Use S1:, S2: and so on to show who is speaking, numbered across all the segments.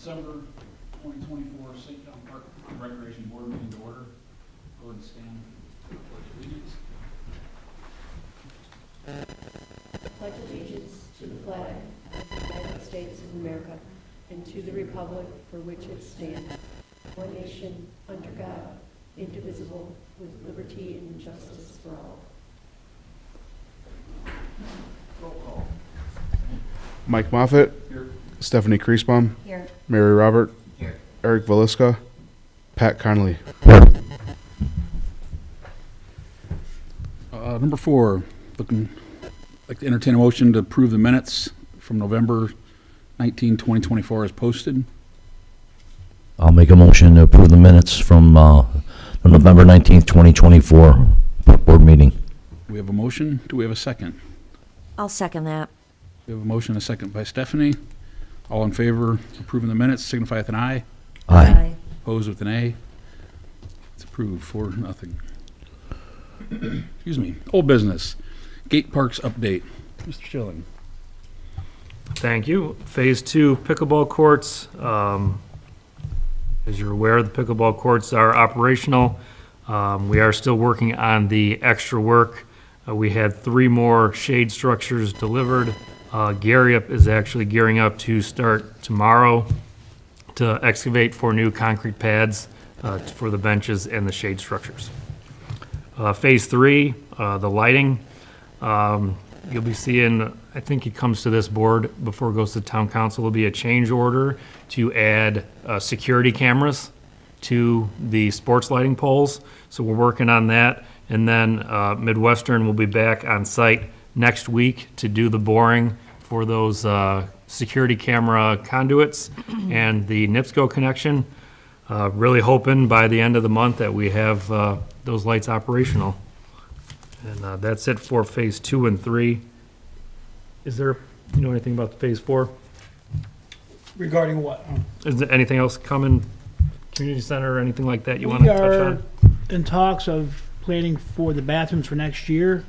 S1: December 2024 St. John Park Recreation Board meeting to order. Go ahead and stand for the pledge of allegiance.
S2: Pledge allegiance to the flag of the United States of America and to the republic for which it stands, one nation, under God, indivisible, with liberty and justice for all.
S1: Roll call.
S3: Mike Moffitt,
S1: Here.
S3: Stephanie Kriesbaum,
S2: Here.
S3: Mary Robert,
S1: Here.
S3: Eric Veliska, Pat Connolly.
S1: Number 4, like to entertain a motion to approve the minutes from November 19, 2024 as posted.
S4: I'll make a motion to approve the minutes from the November 19th, 2024 board meeting.
S1: We have a motion. Do we have a second?
S5: I'll second that.
S1: We have a motion and a second by Stephanie. All in favor of approving the minutes signify with an aye.
S4: Aye.
S1: Opposed with an A. It's approved 4-0. Excuse me. Old business. Gate Parks update. Mr. Schilling.
S6: Thank you. Phase 2 pickleball courts. As you're aware, the pickleball courts are operational. We are still working on the extra work. We had 3 more shade structures delivered. Gary is actually gearing up to start tomorrow to excavate for new concrete pads for the benches and the shade structures. Phase 3, the lighting. You'll be seeing, I think it comes to this board before it goes to town council, will be a change order to add security cameras to the sports lighting poles. So we're working on that. And then Midwestern will be back on site next week to do the boring for those security camera conduits and the NIPSCO connection. Really hoping by the end of the month that we have those lights operational. And that's it for phase 2 and 3. Is there, you know anything about phase 4?
S7: Regarding what?
S6: Is there anything else coming, community center or anything like that you want
S7: We
S6: to touch
S7: are
S6: on?
S7: in talks of planning for the bathrooms for next year.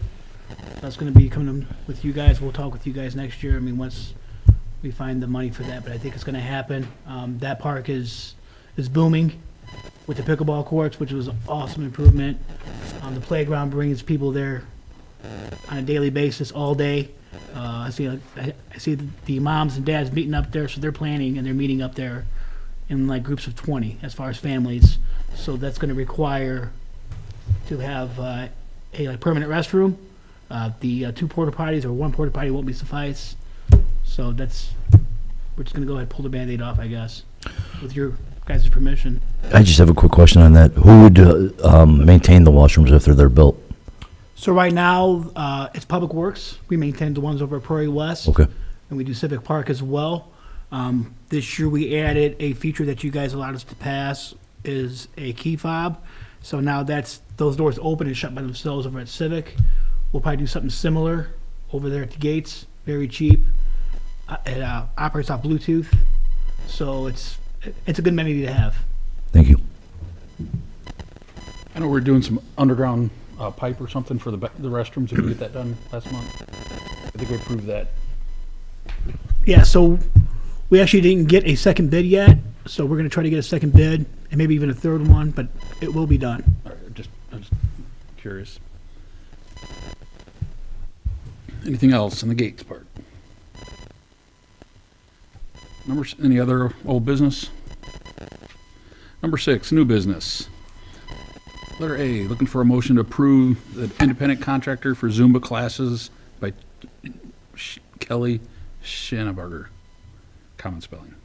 S7: That's gonna be coming with you guys. We'll talk with you guys next year. I mean, once we find the money for that, but I think it's gonna happen. That park is booming with the pickleball courts, which was an awesome improvement. The playground brings people there on a daily basis, all day. I see the moms and dads meeting up there, so they're planning and they're meeting up there in like groups of 20 as far as families. So that's going to require to have a like permanent restroom. The 2 porta potties or 1 porta potty won't be suffice. So we're just going to go ahead and pull the Band-Aid off, I guess, with your guys' permission.
S4: I just have a quick question on that. Who would maintain the washrooms after they're built?
S7: So right now, it's Public Works. We maintain the ones over at Prairie West.
S4: Okay.
S7: And we do Civic Park as well. This year we added a feature that you guys allowed us to pass is a key fob. So now those doors open and shut by themselves over at Civic. We'll probably do something similar over there at the gates, very cheap. It operates off Bluetooth. So it's a good amenity to have.
S4: Thank you.
S1: I know we're doing some underground pipe or something for the restrooms. Did we get that done last month? I think we approved that.
S7: Yeah, so we actually didn't get a second bid yet. So we're going to try to get a second bid and maybe even a third one, but it will be done.
S1: All right, I'm just curious. Anything else in the gates part? Any other old business? Number 6, new business. Letter A, looking for a motion to approve the independent contractor for Zumba classes by Kelly Schanneberger. Common spelling.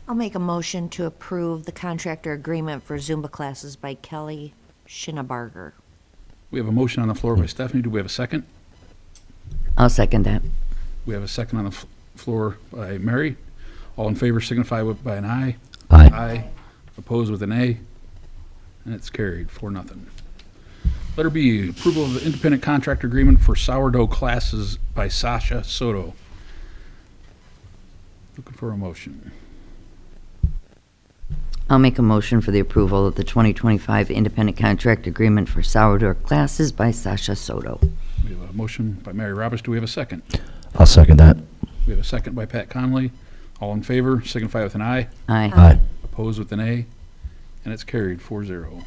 S5: I'll make a motion to approve the contractor agreement for Zumba classes by Kelly Schinnebarger.
S1: We have a motion on the floor by Stephanie. Do we have a second?
S8: I'll second that.
S1: We have a second on the floor by Mary. All in favor signify by an aye.
S4: Aye.
S1: Aye. Opposed with an A. And it's carried 4-0. Letter B, approval of the independent contractor agreement for sourdough classes by Sasha Soto. Looking for a motion.
S8: I'll make a motion for the approval of the 2025 independent contract agreement for sourdough classes by Sasha Soto.
S1: We have a motion by Mary Roberts. Do we have a second?
S4: I'll second that.
S1: We have a second by Pat Connolly. All in favor signify with an aye.
S8: Aye.
S4: Aye.
S1: Opposed with an A, and it's carried 4-0.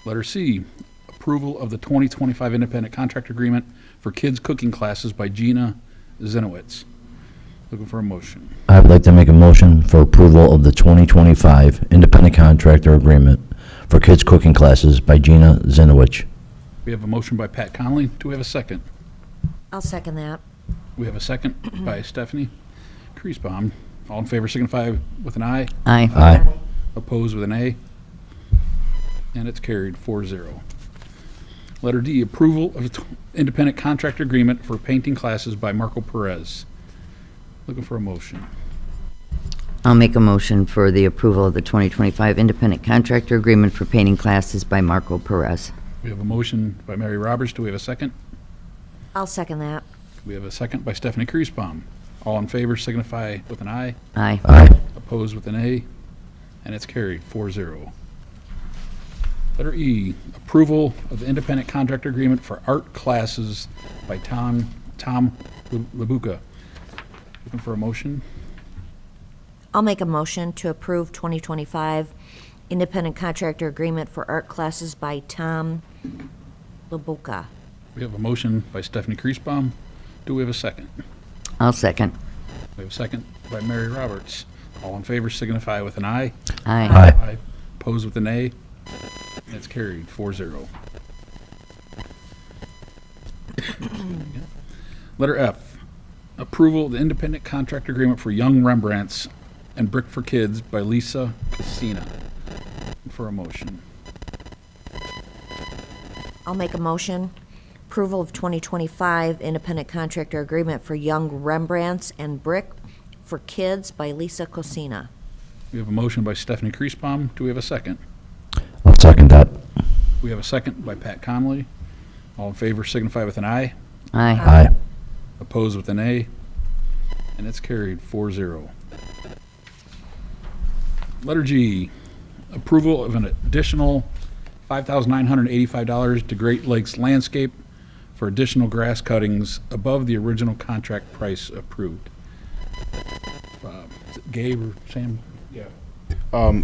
S1: Letter C, approval of the 2025 independent contract agreement for kids cooking classes by Gina Zenowitz. Looking for a motion.
S4: I would like to make a motion for approval of the 2025 independent contractor agreement for kids cooking classes by Gina Zinowich.
S1: We have a motion by Pat Conley. Do we have a second?
S5: I'll second that.
S1: We have a second by Stephanie Kriesbaum. All in favor signify with an aye.
S8: Aye.
S4: Aye.
S1: Opposed with an A, and it's carried 4-0. Letter D, approval of independent contractor agreement for painting classes by Marco Perez. Looking for a motion.
S8: I'll make a motion for the approval of the 2025 independent contractor agreement for painting classes by Marco Perez.
S1: We have a motion by Mary Roberts. Do we have a second?
S5: I'll second that.
S1: We have a second by Stephanie Kriesbaum. All in favor signify with an aye.
S8: Aye.
S4: Aye.
S1: Opposed with an A, and it's carried 4-0. Letter E, approval of the independent contractor agreement for art classes by Tom Labuca. Looking for a motion.
S5: I'll make a motion to approve 2025 independent contractor agreement for art classes by Tom Labuca.
S1: We have a motion by Stephanie Kriesbaum. Do we have a second?
S8: I'll second.
S1: We have a second by Mary Roberts. All in favor signify with an aye.
S8: Aye.
S4: Aye.
S1: Opposed with an A. And it's carried 4-0. Letter F, approval of the independent contract agreement for Young Rembrandts and Brick for Kids by Lisa Casina. For a motion.
S5: I'll make a motion. Approval of 2025 independent contractor agreement for Young Rembrandts and Brick for Kids by Lisa Cosina.
S1: We have a motion by Stephanie Kriesbaum. Do we have a second?
S4: I'll second that.
S1: We have a second by Pat Conley. All in favor signify with an aye.
S8: Aye.
S4: Aye.
S1: Opposed with an A, and it's carried 4-0. Letter G, approval of an additional $5,985 to Great Lakes Landscape for additional grass cuttings above the original contract price approved. Is it Gabe or Sam? Yeah.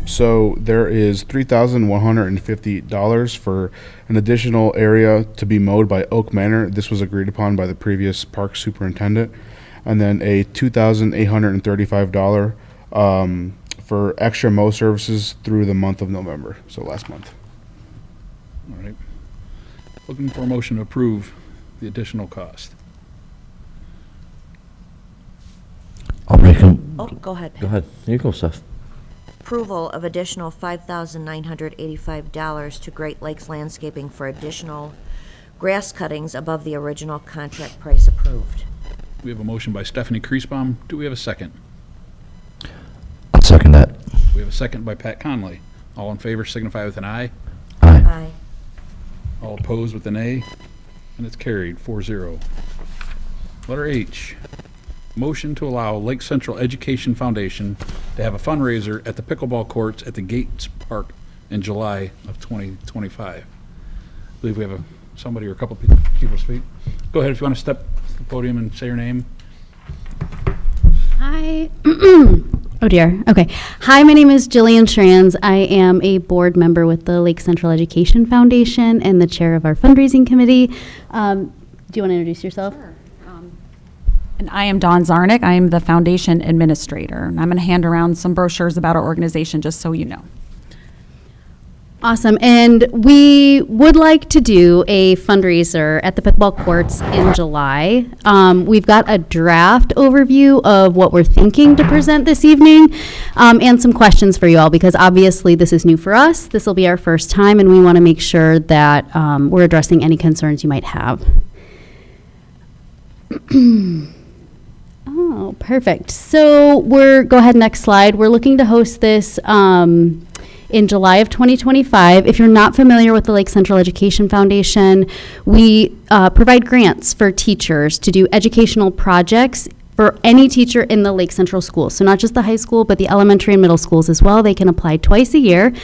S3: So there is $3,150 for an additional area to be mowed by Oak Manor. This was agreed upon by the previous park superintendent. And then a $2,835 for extra mow services through the month of November, so last month.
S1: All right. Looking for a motion to approve the additional cost.
S4: I'll make a,
S5: Oh, go ahead.
S4: go ahead. Here you go, Seth.
S5: Approval of additional $5,985 to Great Lakes Landscaping for additional grass cuttings above the original contract price approved.
S1: We have a motion by Stephanie Kriesbaum. Do we have a second?
S4: I'll second that.
S1: We have a second by Pat Conley. All in favor signify with an aye.
S4: Aye.
S5: Aye.
S1: All opposed with an A, and it's carried 4-0. Letter H, motion to allow Lake Central Education Foundation to have a fundraiser at the pickleball courts at the Gates Park in July of 2025. I believe we have somebody or a couple people to speak. Go ahead if you want to step to the podium and say your name.
S9: Hi. Oh dear. Okay. Hi, my name is Jillian Schranz. I am a board member with the Lake Central Education Foundation and the chair of our fundraising committee. Do you want to introduce yourself?
S10: Sure. And I am Dawn Zarnick. I am the foundation administrator. And I'm going to hand around some brochures about our organization just so you know.
S9: Awesome. And we would like to do a fundraiser at the pickleball courts in July. We've got a draft overview of what we're thinking to present this evening and some questions for you all because obviously this is new for us. This will be our first time and we want to make sure that we're addressing any concerns you might have. Oh, perfect. So go ahead, next slide. We're looking to host this in July of 2025. If you're not familiar with the Lake Central Education Foundation, we provide grants for teachers to do educational projects for any teacher in the Lake Central schools. So not just the high school, but the elementary and middle schools as well. They can apply twice a year.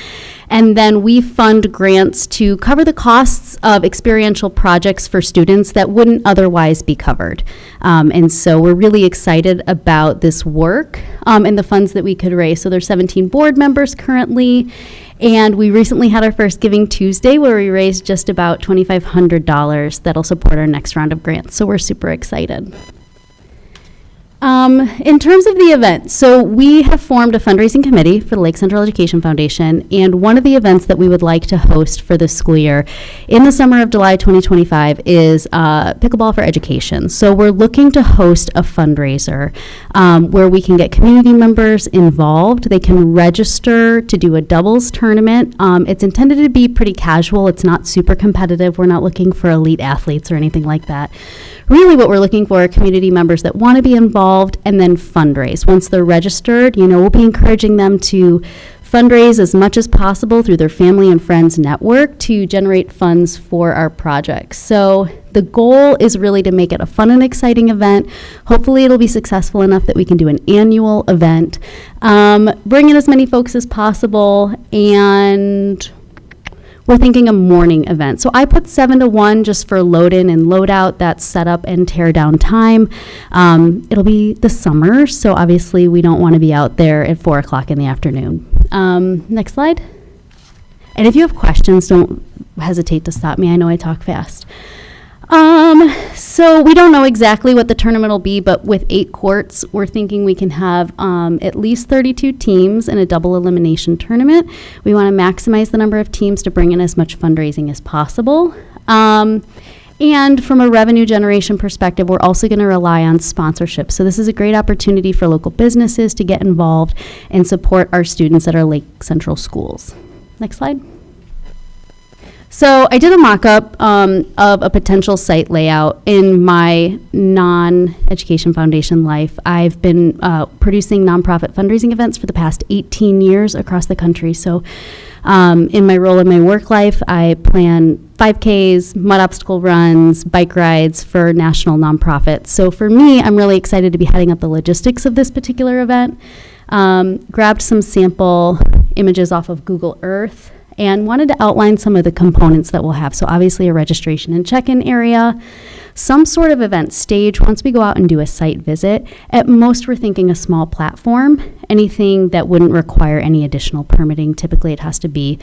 S9: And then we fund grants to cover the costs of experiential projects for students that wouldn't otherwise be covered. And so we're really excited about this work and the funds that we could raise. So there's 17 board members currently. And we recently had our first Giving Tuesday where we raised just about $2,500 that'll support our next round of grants. So we're super excited. In terms of the event, so we have formed a fundraising committee for the Lake Central Education Foundation, and one of the events that we would like to host for this school year in the summer of July 2025 is Pickleball for Education. So we're looking to host a fundraiser where we can get community members involved. They can register to do a doubles tournament. It's intended to be pretty casual. It's not super competitive. We're not looking for elite athletes or anything like that. Really what we're looking for are community members that want to be involved and then fundraise. Once they're registered, we'll be encouraging them to fundraise as much as possible through their family and friends network to generate funds for our projects. So the goal is really to make it a fun and exciting event. Hopefully it'll be successful enough that we can do an annual event. Bring in as many folks as possible, and we're thinking a morning event. So I put 7 to 1 just for load in and load out. That's setup and tear down time. It'll be the summer, so obviously we don't want to be out there at 4 o'clock in the afternoon. Next slide. And if you have questions, don't hesitate to stop me. I know I talk fast. So we don't know exactly what the tournament will be, but with 8 courts, we're thinking we can have at least 32 teams in a double elimination tournament. We want to maximize the number of teams to bring in as much fundraising as possible. And from a revenue generation perspective, we're also going to rely on sponsorship. So this is a great opportunity for local businesses to get involved and support our students at our Lake Central schools. Next slide. So I did a mock-up of a potential site layout. In my non-education foundation life, I've been producing nonprofit fundraising events for the past 18 years across the country. So in my role in my work life, I plan 5Ks, mud obstacle runs, bike rides for national nonprofits. So for me, I'm really excited to be heading up the logistics of this particular event. Grabbed some sample images off of Google Earth and wanted to outline some of the components that we'll have. So obviously a registration and check-in area, some sort of event stage once we go out and do a site visit. At most, we're thinking a small platform, anything that wouldn't require any additional permitting. Typically, it has to be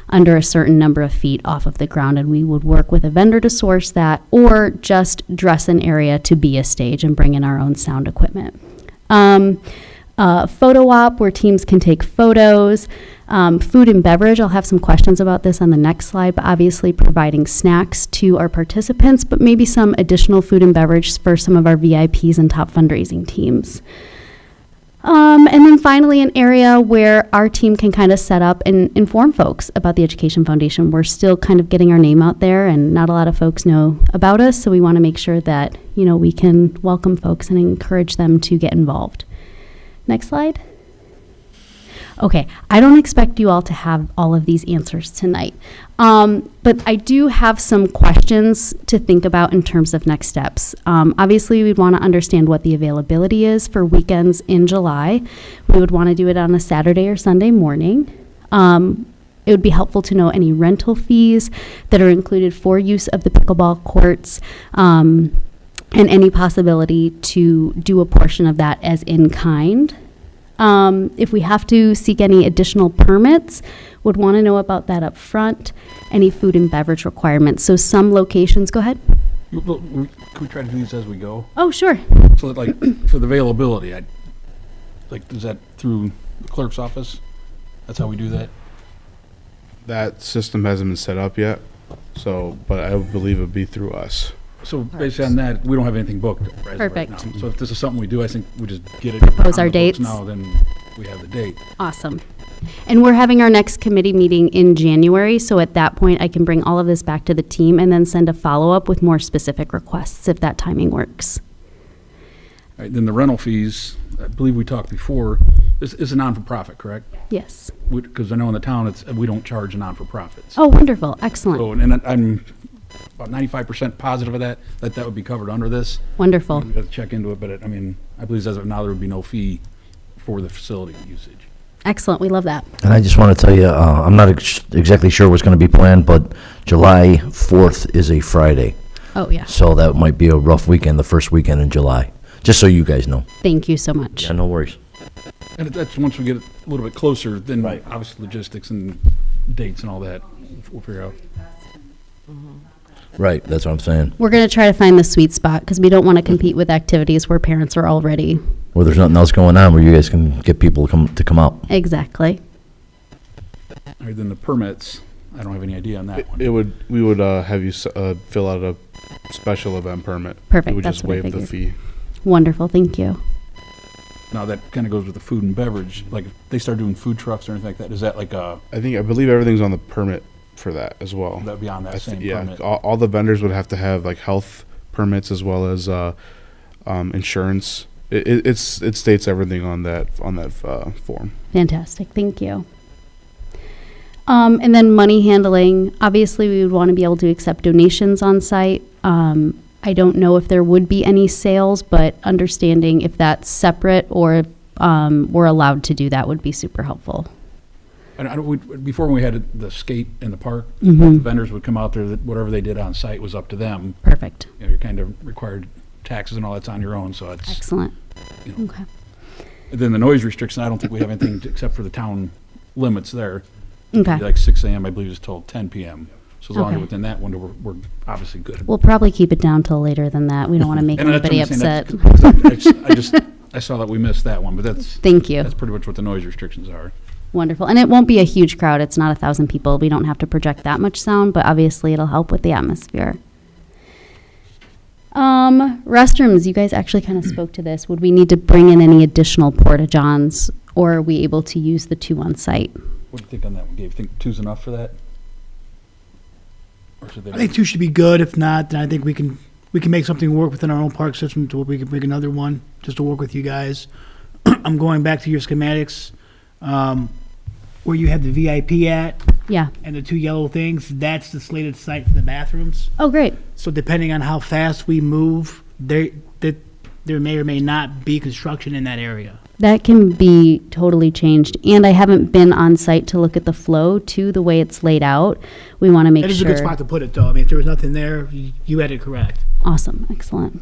S9: under a certain number of feet off of the ground, and we would work with a vendor to source that, or just dress an area to be a stage and bring in our own sound equipment. Photo op where teams can take photos. Food and beverage, I'll have some questions about this on the next slide, but obviously providing snacks to our participants, but maybe some additional food and beverage for some of our VIPs and top fundraising teams. And then finally, an area where our team can kind of set up and inform folks about the Education Foundation. We're still kind of getting our name out there, and not a lot of folks know about us, so we want to make sure that, we can welcome folks and encourage them to get involved. Next slide. Okay, I don't expect you all to have all of these answers tonight, but I do have some questions to think about in terms of next steps. Obviously, we'd want to understand what the availability is for weekends in July. We would want to do it on a Saturday or Sunday morning. It would be helpful to know any rental fees that are included for use of the pickleball courts, and any possibility to do a portion of that as in kind. If we have to seek any additional permits, would want to know about that up front, any food and beverage requirements. So some locations, go ahead.
S1: Can we try to do these as we go?
S9: Oh, sure.
S1: So that, like, for the availability, is that through the clerk's office? That's how we do that?
S3: That system hasn't been set up yet, but I believe it would be through us.
S1: So based on that, we don't have anything booked as of right
S9: Perfect.
S1: now. So if this is something we do, I think we just get it.
S9: Propose
S1: on
S9: our
S1: the books
S9: dates.
S1: Now, then we have the date.
S9: Awesome. And we're having our next committee meeting in January, so at that point, I can bring all of this back to the team and then send a follow-up with more specific requests if that timing works.
S1: All right, then the rental fees, I believe we talked before, this is a non-for-profit, correct?
S9: Yes.
S1: Because I know in the town, we don't charge non-for-profits.
S9: Oh, wonderful. Excellent.
S1: So, and I'm about 95% positive of that would be covered under this.
S9: Wonderful.
S1: We'd have to check into it, but I mean, I believe as of now, there would be no fee for the facility usage.
S9: Excellent. We love that.
S4: And I just want to tell you, I'm not exactly sure what's going to be planned, but July 4th is a Friday.
S9: Oh, yeah.
S4: So that might be a rough weekend, the first weekend in July, just so you guys know.
S9: Thank you so much.
S4: Yeah, no worries.
S1: And that's once we get a little bit closer, then
S4: Right.
S1: obviously logistics and dates and all that, we'll figure out.
S4: Right, that's what I'm saying.
S9: We're going to try to find the sweet spot because we don't want to compete with activities where parents are already.
S4: Where there's nothing else going on, where you guys can get people to come out.
S9: Exactly.
S1: All right, then the permits, I don't have any idea on that one.
S3: We would have you fill out a special event permit.
S9: Perfect,
S3: We would
S9: that's
S3: just
S9: what I
S3: waive the
S9: figured.
S3: fee.
S9: Wonderful. Thank you.
S1: Now, that kind of goes with the food and beverage, like if they start doing food trucks or anything like that, is that like a,
S3: I believe everything's on the permit for that as well.
S1: that'd be on that same
S3: Yeah,
S1: permit?
S3: all the vendors would have to have like health permits as well as insurance. It states everything on that form.
S9: Fantastic. Thank you. And then money handling. Obviously, we would want to be able to accept donations on site. I don't know if there would be any sales, but understanding if that's separate or if we're allowed to do that would be super helpful.
S1: And before when we had the skate in the park,
S9: Mhm.
S1: the vendors would come out there, that whatever they did on site was up to them.
S9: Perfect.
S1: You know, you're kind of required taxes and all that's on your own, so it's,
S9: Excellent.
S1: you know.
S9: Okay.
S1: And then the noise restriction, I don't think we have anything except for the town limits there. It'd be
S9: Okay.
S1: like 6 a.m., I believe it's till 10 p.m. So as long as
S9: Okay.
S1: we're within that window, we're obviously good.
S9: We'll probably keep it down till later than that. We don't want to make
S1: And that's what
S9: anybody
S1: I'm saying,
S9: upset.
S1: I saw that we missed that one, but that's,
S9: Thank you.
S1: that's pretty much what the noise restrictions are.
S9: Wonderful. And it won't be a huge crowd. It's not 1,000 people. We don't have to project that much sound, but obviously it'll help with the atmosphere. Restrooms, you guys actually kind of spoke to this. Would we need to bring in any additional porta-johns, or are we able to use the 2 on site?
S1: What do you think on that one, Gabe? Think 2's enough for that? Or should they
S7: I think 2 should be good. If not, then I think we can make something work within our own park system to where we can bring another one just to work with you guys. I'm going back to your schematics, where you have the VIP at
S9: Yeah.
S7: and the 2 yellow things. That's the slated site for the bathrooms.
S9: Oh, great.
S7: So depending on how fast we move, there may or may not be construction in that area.
S9: That can be totally changed. And I haven't been on site to look at the flow to the way it's laid out. We want to make
S7: That is
S9: sure.
S7: a good spot to put it, though. I mean, if there was nothing there, you had it correct.
S9: Awesome. Excellent.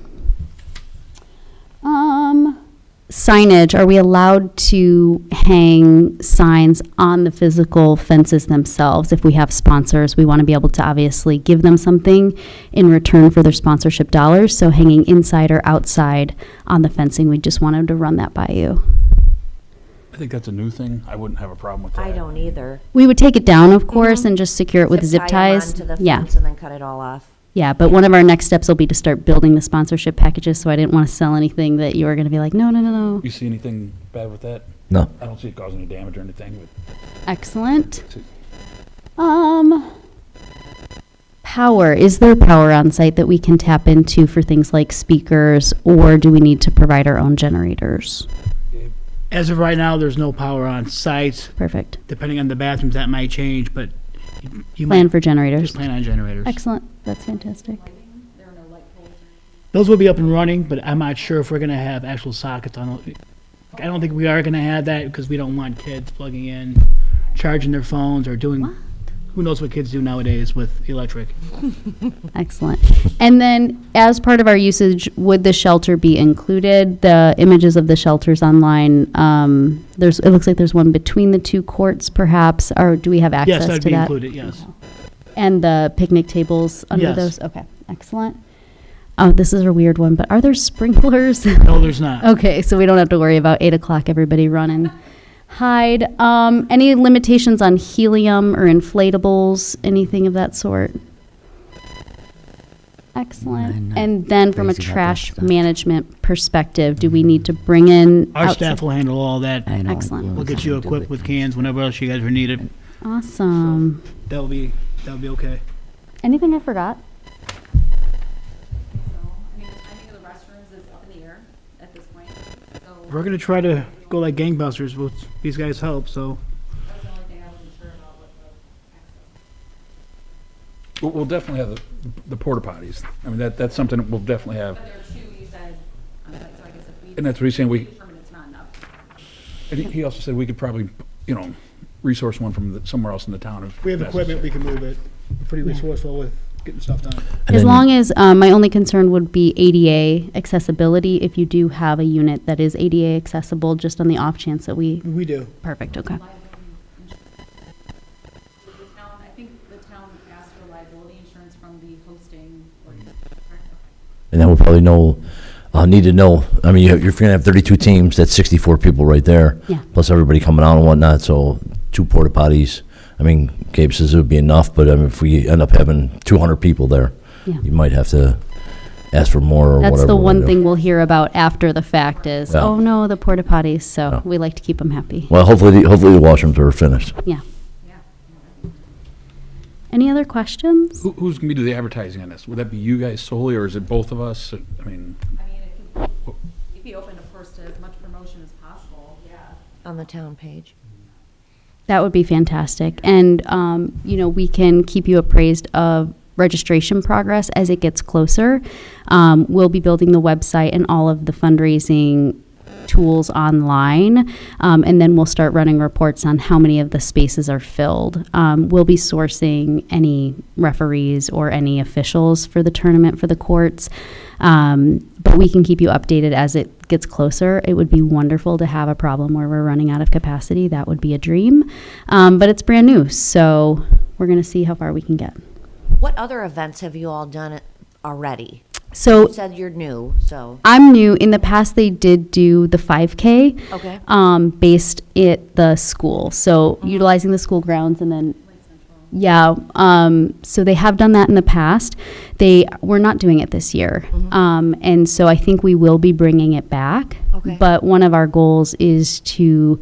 S9: Signage, are we allowed to hang signs on the physical fences themselves? If we have sponsors, we want to be able to obviously give them something in return for their sponsorship dollars. So hanging inside or outside on the fencing, we just wanted to run that by you.
S1: I think that's a new thing. I wouldn't have a problem with that.
S5: I don't either.
S9: We would take it down, of course, and just secure it with zip
S5: tie 'em
S9: ties.
S5: onto the
S9: Yeah.
S5: fence and then cut it all off.
S9: Yeah, but one of our next steps will be to start building the sponsorship packages, so I didn't want to sell anything that you were going to be like, no, no, no, no.
S1: You see anything bad with that?
S4: No.
S1: I don't see it causing any damage or anything, but
S9: Excellent. Power, is there power on site that we can tap into for things like speakers, or do we need to provide our own generators?
S7: As of right now, there's no power on site.
S9: Perfect.
S7: Depending on the bathrooms, that might change, but you
S9: Plan
S7: might
S9: for generators.
S7: just plan on generators.
S9: Excellent, that's fantastic.
S7: Those will be up and running, but I'm not sure if we're gonna have actual sockets on. I don't think we are gonna have that because we don't want kids plugging in, charging their phones or doing, who knows what kids do nowadays with electric.
S9: Excellent. And then, as part of our usage, would the shelter be included? The images of the shelters online, it looks like there's one between the 2 courts, perhaps, or do we have access
S7: Yes,
S9: to
S7: that'd
S9: that?
S7: be included, yes.
S9: And the picnic tables under
S7: Yes.
S9: those? Okay, excellent. Oh, this is a weird one, but are there sprinklers?
S7: No, there's not.
S9: Okay, so we don't have to worry about 8 o'clock, everybody run and hide. Any limitations on helium or inflatables, anything of that sort? Excellent.
S8: I'm not
S9: And then from a
S8: crazy about that
S9: trash
S8: stuff.
S9: management perspective, do we need to bring in?
S7: Our
S9: outside-
S7: staff will handle all that.
S8: I don't
S9: Excellent.
S8: know
S7: We'll get you
S8: something to do
S7: equipped with
S8: it.
S7: cans whenever else you guys are needed.
S9: Awesome.
S7: That'll be okay.
S9: Anything I forgot?
S10: the timing of the restrooms is up in the air at this point, so
S7: We're gonna try to go like gangbusters with these guys' help, so.
S10: that's the only thing I wasn't sure about with
S1: We'll definitely have the porta potties. I mean, that's something that we'll definitely have.
S10: But there are two, you said, so I guess if we
S1: And that's what he's saying, we,
S10: determine it's not enough.
S1: and he also said we could probably, resource one from somewhere else in the town if
S7: We have
S1: necessary.
S7: equipment, we can move it. We're pretty resourceful with getting stuff done.
S4: And
S9: As
S4: then-
S9: long as, my only concern would be ADA accessibility, if you do have a unit that is ADA accessible, just on the off chance that we,
S7: We do.
S9: perfect, okay.
S10: The town, I think the town asked for liability insurance from the hosting or,
S4: And then we'll probably need to know, I mean, you're gonna have 32 teams, that's 64 people right there.
S9: Yeah.
S4: Plus everybody coming out and whatnot, so 2 porta potties. I mean, Gabe says it would be enough, but I mean, if we end up having 200 people there,
S9: Yeah.
S4: you might have to ask for more or whatever.
S9: That's the
S4: we're
S9: one
S4: gonna do.
S9: thing we'll hear about after the fact is,
S4: Yeah.
S9: oh no, the porta potties, so
S4: Yeah.
S9: we like to keep them happy.
S4: Well, hopefully the washrooms are finished.
S9: Yeah. Any other questions?
S1: Who's going to do the advertising on this? Would that be you guys solely, or is it both of us? I mean,
S10: you'd be open, of course, to as much promotion as possible, yeah.
S5: On the town page.
S9: That would be fantastic. And, we can keep you appraised of registration progress as it gets closer. We'll be building the website and all of the fundraising tools online, and then we'll start running reports on how many of the spaces are filled. We'll be sourcing any referees or any officials for the tournament for the courts, but we can keep you updated as it gets closer. It would be wonderful to have a problem where we're running out of capacity. That would be a dream, but it's brand new, so we're going to see how far we can get.
S5: What other events have you all done already?
S9: So
S5: You said you're new, so.
S9: I'm new. In the past, they did do the 5K.
S5: Okay.
S9: Based at the school. So utilizing the school grounds and then, yeah. So they have done that in the past. We're not doing it this year. And so I think we will be bringing it back.
S5: Okay.
S9: But one of our goals is to,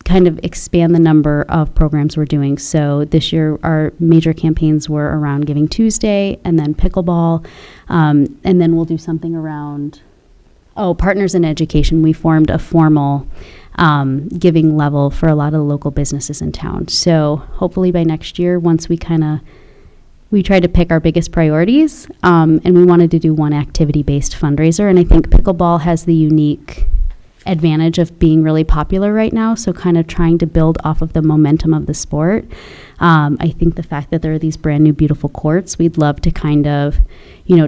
S9: kind of expand the number of programs we're doing. So this year, our major campaigns were around Giving Tuesday and then pickleball. And then we'll do something around, Partners in Education. We formed a formal giving level for a lot of local businesses in town. So hopefully by next year, once we tried to pick our biggest priorities, and we wanted to do one activity-based fundraiser. And I think pickleball has the unique advantage of being really popular right now, so kind of trying to build off of the momentum of the sport. I think the fact that there are these brand new beautiful courts, we'd love to kind of,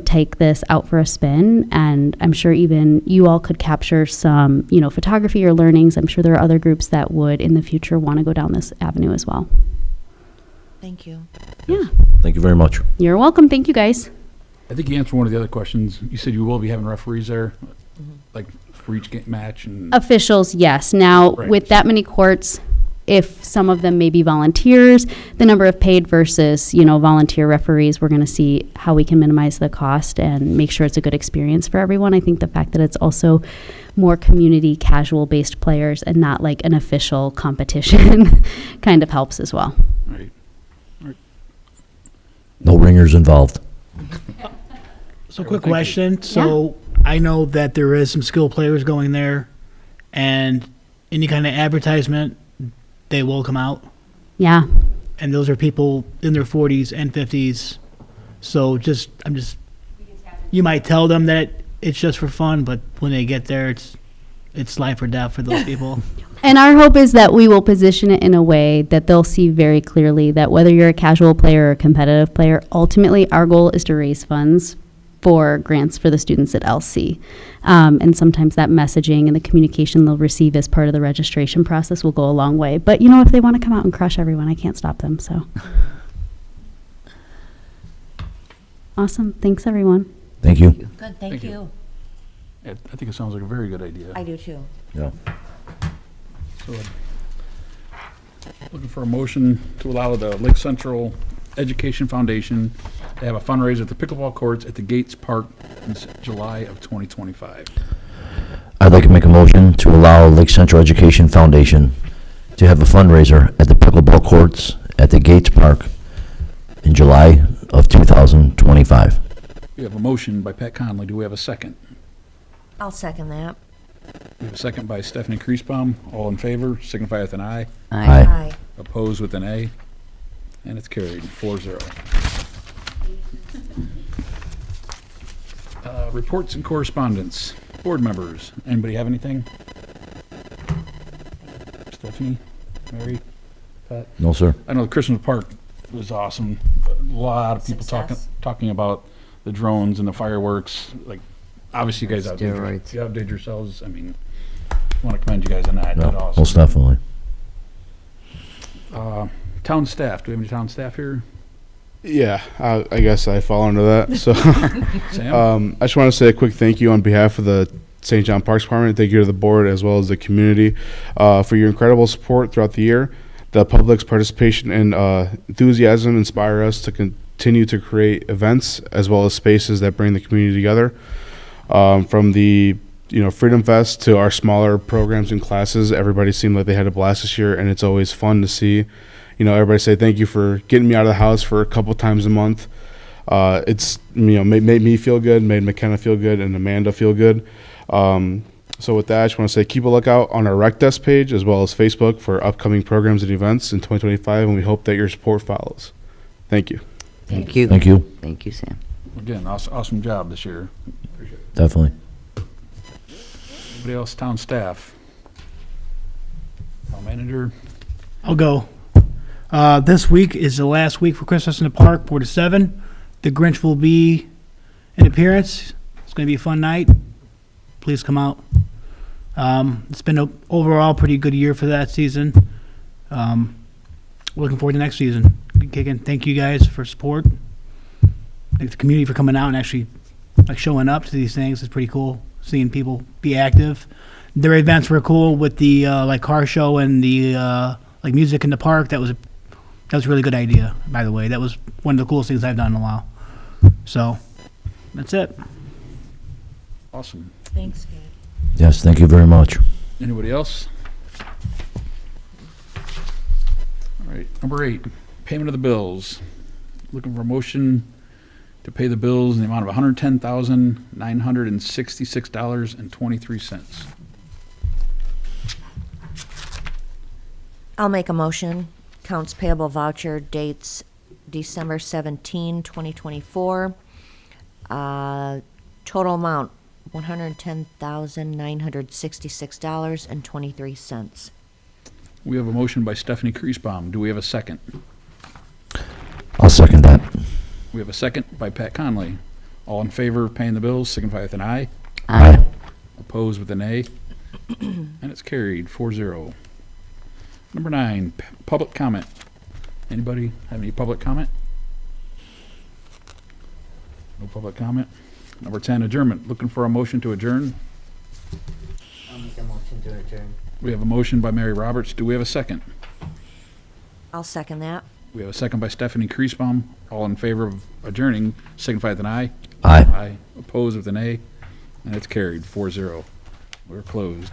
S9: take this out for a spin, and I'm sure even you all could capture some, photography or learnings. I'm sure there are other groups that would in the future want to go down this avenue as well.
S5: Thank you.
S9: Yeah,
S4: Thank you very much.
S9: you're welcome. Thank you guys.
S1: I think you answered one of the other questions. You said you will be having referees there, like for each match and.
S9: Officials, yes. Now,
S1: Right.
S9: with that many courts, if some of them may be volunteers, the number of paid versus, volunteer referees, we're going to see how we can minimize the cost and make sure it's a good experience for everyone. I think the fact that it's also more community casual-based players and not like an official competition kind of helps as well.
S1: Right.
S4: No ringers involved.
S7: So
S1: Sure,
S7: quick
S1: thank you.
S7: question. So I know that there is some skilled players going there, and any kind of advertisement, they will come out.
S9: Yeah.
S7: And those are people in their 40s and 50s. So you might tell them that it's just for fun, but when they get there, it's life or death for those people.
S9: And our hope is that we will position it in a way that they'll see very clearly that whether you're a casual player or a competitive player, ultimately our goal is to raise funds for grants for the students at LC. And sometimes that messaging and the communication they'll receive as part of the registration process will go a long way. But if they want to come out and crush everyone, I can't stop them, so. Awesome. Thanks, everyone.
S4: Thank you.
S5: Good, thank
S1: Thank you.
S5: you.
S1: I think it sounds like a very good idea.
S5: I do too.
S4: Yeah.
S1: So, looking for a motion to allow the Lake Central Education Foundation to have a fundraiser at the pickleball courts at the Gates Park in July of 2025.
S4: I'd like to make a motion to allow Lake Central Education Foundation to have a fundraiser at the pickleball courts at the Gates Park in July of 2025.
S1: We have a motion by Pat Conley. Do we have a second?
S5: I'll second that.
S1: We have a second by Stephanie Kriesbaum. All in favor, signify with an aye.
S4: Aye.
S5: Aye.
S1: Opposed with an A. And it's carried 4-0. Reports and correspondence. Board members, anybody have anything? Stephanie, Mary, Pat?
S4: No, sir.
S1: I know the Christmas park was awesome. A lot of people
S5: Success.
S1: talking about the drones and the fireworks. Like, obviously, you guys
S8: Steroids.
S1: you outdid yourselves. I mean, want to commend you guys on that.
S4: No,
S1: That's awesome.
S4: most definitely.
S1: Town staff. Do we have any town staff here?
S3: Yeah, I guess I fall under that. So
S1: Sam?
S3: I just want to say a quick thank you on behalf of the St. John Parks Department. Thank you to the board as well as the community for your incredible support throughout the year. The public's participation and enthusiasm inspire us to continue to create events as well as spaces that bring the community together. From the Freedom Fest to our smaller programs and classes, everybody seemed like they had a blast this year, and it's always fun to see everybody say thank you for getting me out of the house for a couple times a month. It's made me feel good, made McKenna feel good, and Amanda feel good. So with that, I just want to say keep a lookout on our Rec Desk page as well as Facebook for upcoming programs and events in 2025, and we hope that your support follows. Thank you.
S8: Thank you.
S4: Thank you.
S8: Thank you, Sam.
S1: Again, awesome job this year.
S4: Definitely.
S1: Anybody else, town staff? Town manager?
S7: I'll go. This week is the last week for Christmas in the Park, 4 to 7. The Grinch will be in appearance. It's going to be a fun night. Please come out. It's been an overall pretty good year for that season. Looking forward to next season. Again, thank you guys for support. Thank the community for coming out and actually showing up to these things. It's pretty cool seeing people be active. Their events were cool with the car show and the music in the park. That was a really good idea, by the way. That was one of the coolest things I've done in a while. So that's it.
S1: Awesome.
S5: Thanks, Gabe.
S4: Yes, thank you very much.
S1: Anybody else? All right, number 8, payment of the bills. Looking for a motion to pay the bills in the amount of $110,966.23.
S5: I'll make a motion. Accounts payable voucher dates December 17, 2024. Total amount, $110,966.23.
S1: We have a motion by Stephanie Kriesbaum. Do we have a second?
S4: I'll second that.
S1: We have a second by Pat Conley. All in favor of paying the bills, signify with an aye.
S4: Aye.
S1: Opposed with a nay. And it's carried 4-0. Number 9, public comment. Anybody have any public comment? No public comment. Number 10, adjournment. Looking for a motion to adjourn.
S8: I'll make a motion to adjourn.
S1: We have a motion by Mary Roberts. Do we have a second?
S5: I'll second that.
S1: We have a second by Stephanie Kriesbaum. All in favor of adjourning, signify with an aye.
S4: Aye.
S1: Aye. Opposed with an nay. And it's carried 4-0. We're closed.